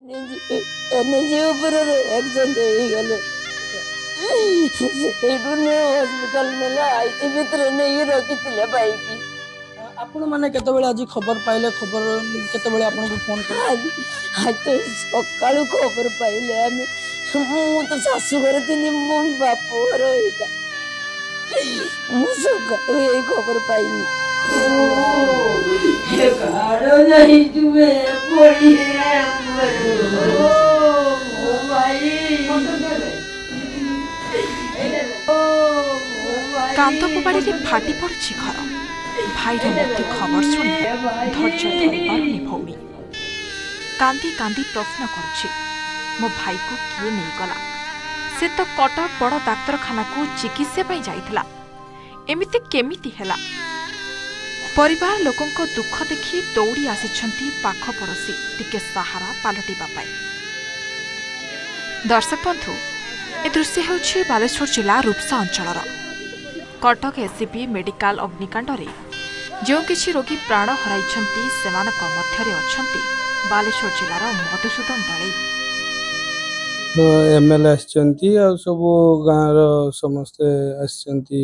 Energy ऊपर accident हो गले हॉस्पिटल नेला आईसी भितर नहीं रखी बाइक आपण मैंने केतबेले आज खबर पाइले खबर केतबेले आपन को फोन कर आज तो सकाळू खबर पाइले आम मु तो सासू घर थी मो बाप घर एटा मु सकाळू यही खबर पाइनी नहीं जुए पड़ी कांत कुबाड़ी फाटी पड़ी घर भाई मृत्यु खबर शुणी धैर्य धरी पारुनी भौणी कांदी कांदी प्रश्न करुछि मो भाई को किए नहीं गला से तो कटक बड़ डाक्तरखाना को चिकित्सा पाई जाइथिला एमिति केमिति हेला परिवार लोकंको दुख देखि दौड़ी आसिछंती पाख पड़ोसी टिके सहारा पालटिबा पाई। दर्शक बंधु ए दृश्य हेउछि बालेश्वर जिला रूपसा अंचलर कटक एससीबी मेडिकल अग्निकांड रे जो किछि रोगी प्राण हराइछंती सेमानक मध्यरे अछंती बालेश्वर जिलार मधुसूदन दळे एमएलए आछंती आ सब गाँव समस्त आछंती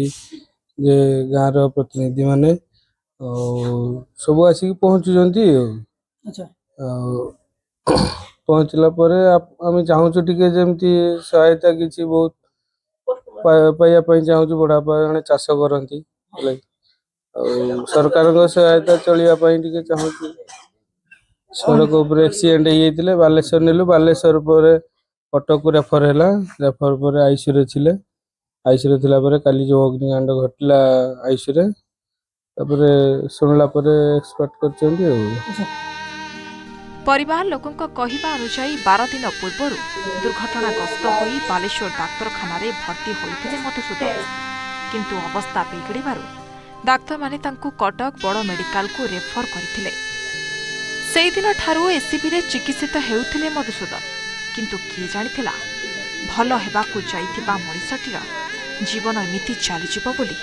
जे गाँव प्रतिनिधि माने सब आसिक पहुँचुंती अच्छा पहुँचला परे आम चाहूँ टिके जमती सहायता किसी बहुत पाइबा चाहूँ बड़ापा जड़े चाष करती सरकार सहायता चलिए चाहूँ सड़क उपर एक्सीडेंट होते बालेश्वर नेलु बालेश्वर पर कटक रेफर है रेफर पर आईसीयू थिले आईसीयू थिला काली जो अग्निकांड घटला आईसीयू शुणला एक्सपर्ट कर परिवार लोकंको कहिबा अनुसार 12 दिन पूर्व दुर्घटनाग्रस्त होई बालेश्वर डाक्तरखाना रे भर्ती होइथिले मधुसूदन किंतु अवस्था बिगड़िबारु डाक्तर माने तांकु कटक बड़ मेडिकल को रेफर करथिले। सेई दिन ठारू एसीबी रे चिकित्सित हेउथिले मधुसूदन किंतु किए जानिथिला भलो हेबाकु जाइथिबा मनिषटीर जीवन एमिति चली जिवो बोली।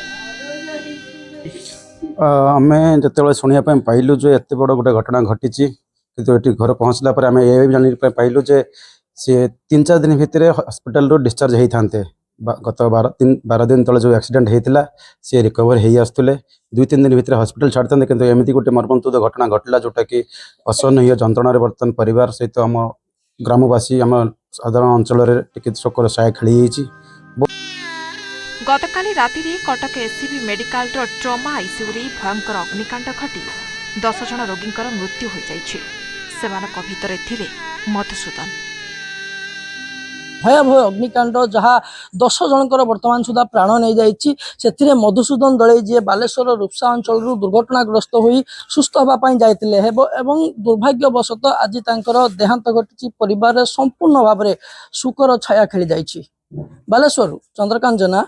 आमे जतेबेले सुनिया पय पाइलु जे एते बड़ गोटे घटना घटिची किंतु एटी घर पहुँचला पर आमे ए जानि पाइलु जे से 3-4 दिन भितर हॉस्पिटल रो डिस्चार्ज हेई थांते गत 12 दिन तले जो एक्सीडेंट हेतिला से रिकवर हेई आस्तुले 2-3 दिन भितर हॉस्पिटल छाड़ते किंतु एमिति गोटे मर्मन्तुद घटना घटला जोटा कि असहनीय जंत्रणा बर्तन परिवार सहित आम ग्रामवासी आम साधारण अंचल चिकित्सक साय खेली गतकाली राति रे Cuttack SCB medical trauma ICU रे भयंकर अग्निकांड घटी 10 जन रोगींकर मृत्यु हो जाइछि सेमानक भितरे थिले मधुसूदन। भयावह अग्निकांड जहाँ 10 जनकर वर्तमान सुधा प्राण नहीं जाइछि सेथिरे मधुसूदन दळे जे बालेश्वर रूपसा अंचल दुर्घटनाग्रस्त होई सुस्थ होगा जाइतिले एवं दुर्भाग्यवशत आज तांकर देहांत घटिछि परिवार संपूर्ण भाव में सुकर छाया खेली जाइछि। बालेश्वर चंद्रकांत जना।